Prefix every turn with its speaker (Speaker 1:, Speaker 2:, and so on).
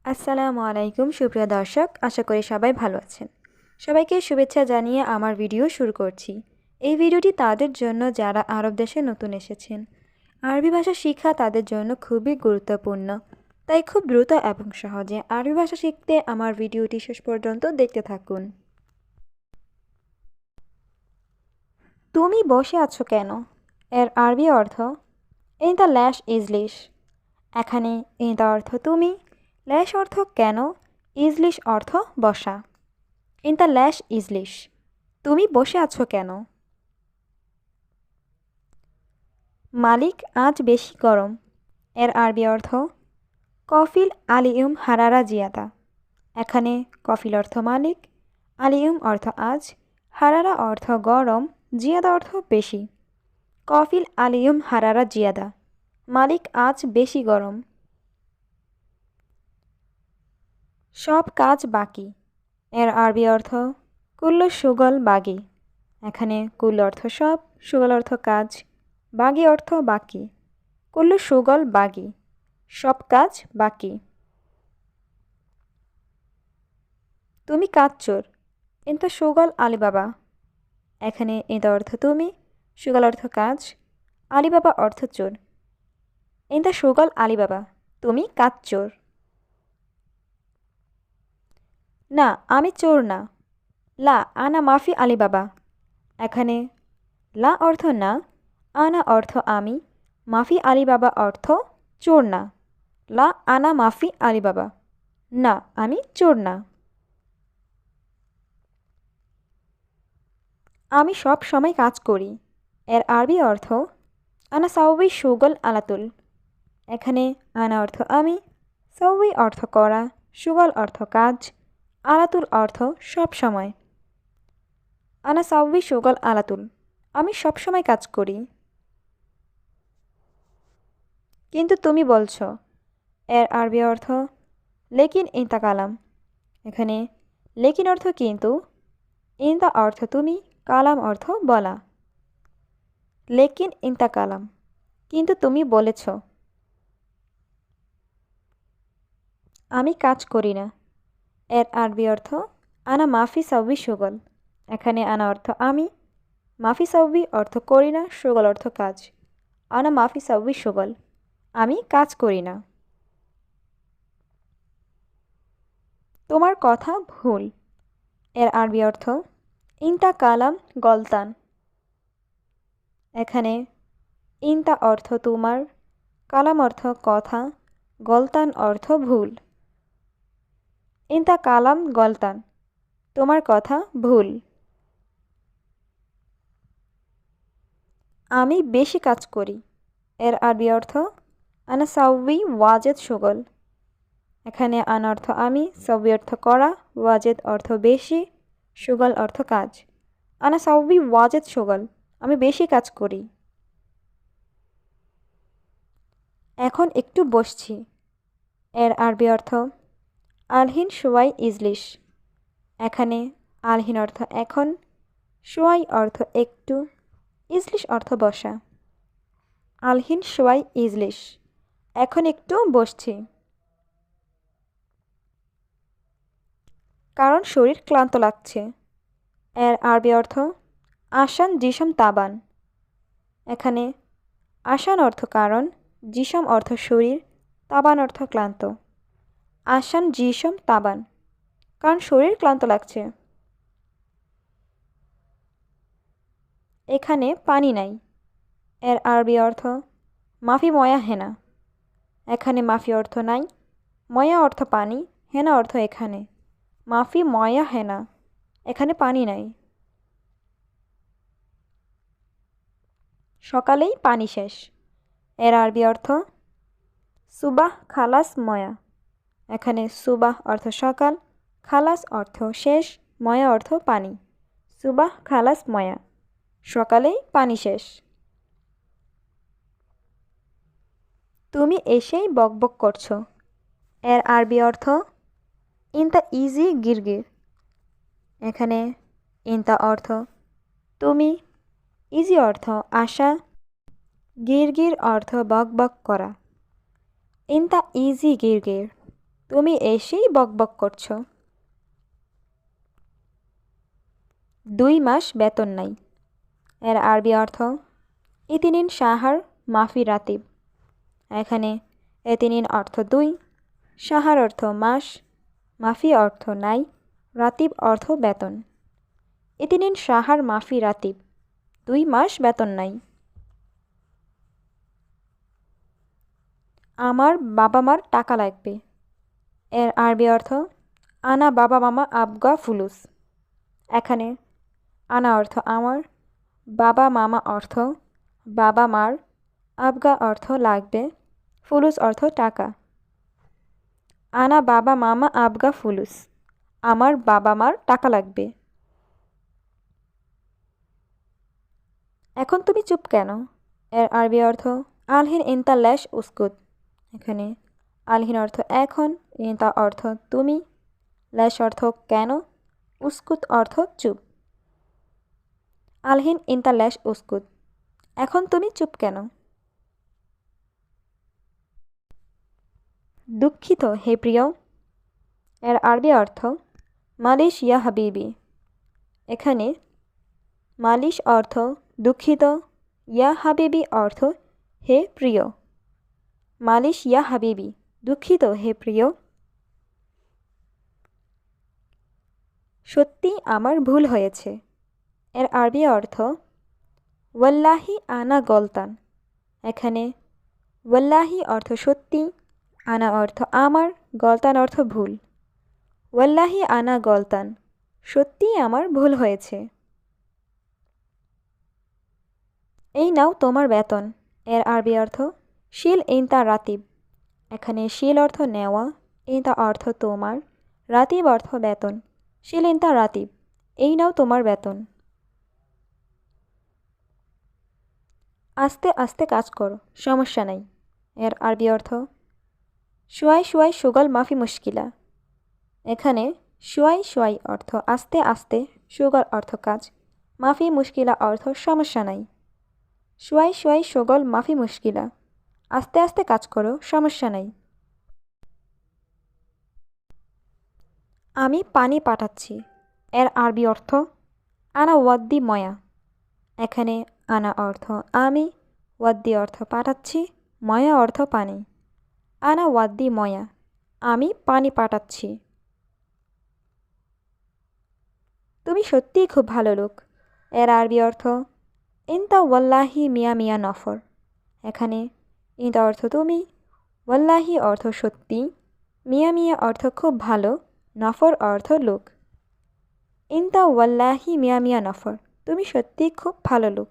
Speaker 1: আসসালামু আলাইকুম সুপ্রিয় দর্শক, আশা করি সবাই ভালো আছেন। সবাইকে শুভেচ্ছা জানিয়ে আমার ভিডিও শুরু করছি। এই ভিডিওটি তাদের জন্য যারা আরব দেশে নতুন এসেছেন। আরবি ভাষা শিক্ষা তাদের জন্য খুবই গুরুত্বপূর্ণ, তাই খুব দ্রুত এবং সহজে আরবি ভাষা শিখতে আমার ভিডিওটি শেষ পর্যন্ত দেখতে থাকুন। তুমি বসে আছো কেন? এর আরবি অর্থ ইনতা ল্যাশ ইজলিশ। এখানে ইনতা অর্থ তুমি, ল্যাশ অর্থ কেন, ইজলিশ অর্থ বসা। ইনতা ল্যাশ ইজলিশ, তুমি বসে আছো কেন? মালিক আজ বেশি গরম। এর আরবি অর্থ কফিল আলিউম হারারা জিয়াদা। এখানে কফিল অর্থ মালিক, আলিউম অর্থ আজ, হারারা অর্থ গরম, জিয়াদা অর্থ বেশি। কফিল আলিউম হারারা জিয়াদা, মালিক আজ বেশি গরম। সব কাজ বাকি। এর আরবি অর্থ কুল্লু সুগল বাগি। এখানে কুল্লু অর্থ সব, সুগল অর্থ কাজ, বাগি অর্থ বাকি। কুল্লু সুগল বাগি, সব কাজ বাকি। তুমি কাজ চোর। ইনতা সুগল আলিবাবা। এখানে ইনতা অর্থ তুমি, সুগল অর্থ কাজ, আলিবাবা অর্থ চোর। ইনতা সুগল আলিবাবা, তুমি কাজ চোর। না, আমি চোর না। লা আনা মাফি আলিবাবা। এখানে লা অর্থ না, আনা অর্থ আমি, মাফি আলিবাবা অর্থ চোর না। লা আনা মাফি আলিবাবা, না আমি চোর না। আমি সব সময় কাজ করি। এর আরবি অর্থ আনা সাউবি সুগল আলাতুল। এখানে আনা অর্থ আমি, সাউবি অর্থ করা, সুগল অর্থ কাজ, আলাতুল অর্থ সব সময়। আনা সাউবি সুগল আলাতুল, আমি সব সময় কাজ করি। কিন্তু তুমি বলছো। এর আরবি অর্থ লেকিন ইনতা কালাম। এখানে লেকিন অর্থ কিন্তু, ইনতা অর্থ তুমি, কালাম অর্থ বলা। লেকিন ইনতা কালাম, কিন্তু তুমি বলেছ। আমি কাজ করি না। এর আরবি অর্থ আনা মাফি সাউবি সুগল। এখানে আনা অর্থ আমি, মাফি সাউবি অর্থ করি না, সুগল অর্থ কাজ। আনা মাফি সাউবি সুগল, আমি কাজ করি না। তোমার কথা ভুল। এর আরবি অর্থ ইনতা কালাম গলতান। এখানে ইনতা অর্থ তোমার, কালাম অর্থ কথা, গলতান অর্থ ভুল। ইনতা কালাম গলতান, তোমার কথা ভুল। আমি বেশি কাজ করি। এর আরবি অর্থ আনা সাউবি ওয়াজেদ সুগল। এখানে আনা অর্থ আমি, সাউবি অর্থ করা, ওয়াজেদ অর্থ বেশি, সুগল অর্থ কাজ। আনা সাউবি ওয়াজেদ সুগল, আমি বেশি কাজ করি। এখন একটু বসছি। এর আরবি অর্থ আলহিন সোয়াই ইজলিশ। এখানে আলহিন অর্থ এখন, সোয়াই অর্থ একটু, ইজলিশ অর্থ বসা। আলহিন সোয়াই ইজলিশ, এখন একটু বসছি। কারণ শরীর ক্লান্ত লাগছে। এর আরবি অর্থ আসান জিসম তাবান। এখানে আসান অর্থ কারণ, জিসম অর্থ শরীর, তাবান অর্থ ক্লান্ত। আসান জিসম তাবান, কারণ শরীর ক্লান্ত লাগছে। এখানে পানি নাই। এর আরবি অর্থ মাফি ময়া হেনা। এখানে মাফি অর্থ নাই, ময়া অর্থ পানি, হেনা অর্থ এখানে। মাফি ময়া হেনা, এখানে পানি নাই। সকালেই পানি শেষ। এর আরবি অর্থ সুবাহ খালাস ময়া। এখানে সুবাহ অর্থ সকাল, খালাস অর্থ শেষ, ময়া অর্থ পানি। সুবাহ খালাস ময়া, সকালেই পানি শেষ। তুমি এসেই বকবক করছো। এর আরবি অর্থ ইনতা ইজি গিরগির। এখানে ইনতা অর্থ তুমি, ইজি অর্থ আশা, গিরগির অর্থ বকবক করা। ইনতা ইজি গিরগির, তুমি এসেই বকবক করছো। 2 মাস বেতন নাই। এর আরবি অর্থ ইতিনিন শাহার মাফি রাতিব। এখানে এতিনিন অর্থ 2, শাহার অর্থ মাস, মাফি অর্থ নাই, রাতিব অর্থ বেতন। ইতিনিন শাহার মাফি রাতিব, 2 মাস বেতন নাই। আমার বাবা মার টাকা লাগবে। এর আরবি অর্থ আনা বাবা মামা আবগা ফুলুস। এখানে আনা অর্থ আমার, বাবা মামা অর্থ বাবা মার, আবগা অর্থ লাগবে, ফুলুস অর্থ টাকা। আনা বাবা মামা আবগা ফুলুস, আমার বাবা মার টাকা লাগবে। এখন তুমি চুপ কেন? এর আরবি অর্থ আলহিন ইনতা ল্যাশ উস্কুত। এখানে আলহিন অর্থ এখন, ইনতা অর্থ তুমি, ল্যাশ অর্থ কেন, উস্কুত অর্থ চুপ। আলহিন ইনতা ল্যাশ উস্কুত, এখন তুমি চুপ কেন? দুঃখিত হে প্রিয়। এর আরবি অর্থ মালিশ ইয়া হাবিবি। এখানে মালিশ অর্থ দুঃখিত, ইয়া হাবিবি অর্থ হে প্রিয়। মালিশ ইয়া হাবিবি, দুঃখিত হে প্রিয়। সত্যি আমার ভুল হয়েছে। এর আরবি অর্থ ওয়াল্লাহি আনা গলতান। এখানে ওয়াল্লাহি অর্থ সত্যি, আনা অর্থ আমার, গলতান অর্থ ভুল। ওয়াল্লাহি আনা গলতান, সত্যি আমার ভুল হয়েছে। এই নাও তোমার বেতন। এর আরবি অর্থ শিল ইনতা রাতিব। এখানে শিল অর্থ নেওয়া, ইনতা অর্থ তোমার, রাতিব অর্থ বেতন। শিল ইনতা রাতিব, এই নাও তোমার বেতন। আস্তে আস্তে কাজ করো, সমস্যা নাই। এর আরবি অর্থ শুয়াই শুয়াই সুগল মাফি মুশকিলা। এখানে শুয়াই শুয়াই অর্থ আস্তে আস্তে, সুগল অর্থ কাজ, মাফি মুশকিলা অর্থ সমস্যা নাই। শুয়াই শুয়াই সুগল মাফি মুশকিলা, আস্তে আস্তে কাজ করো, সমস্যা নাই। আমি পানি পাঠাচ্ছি। এর আরবি অর্থ আনা ওয়াদ্দি ময়া। এখানে আনা অর্থ আমি, ওয়াদ্দি অর্থ পাঠাচ্ছি, ময়া অর্থ পানি। আনা ওয়াদ্দি ময়া, আমি পানি পাঠাচ্ছি। তুমি সত্যিই খুব ভালো লোক। এর আরবি অর্থ ইনতা ওয়াল্লাহি মিয়া মিয়া নফর। এখানে ইনতা অর্থ তুমি, ওয়াল্লাহি অর্থ সত্যি, মিয়া মিয়া অর্থ খুব ভালো, নফর অর্থ লোক। ইনতা ওয়াল্লাহি মিয়া মিয়া নফর, তুমি সত্যিই খুব ভালো লোক।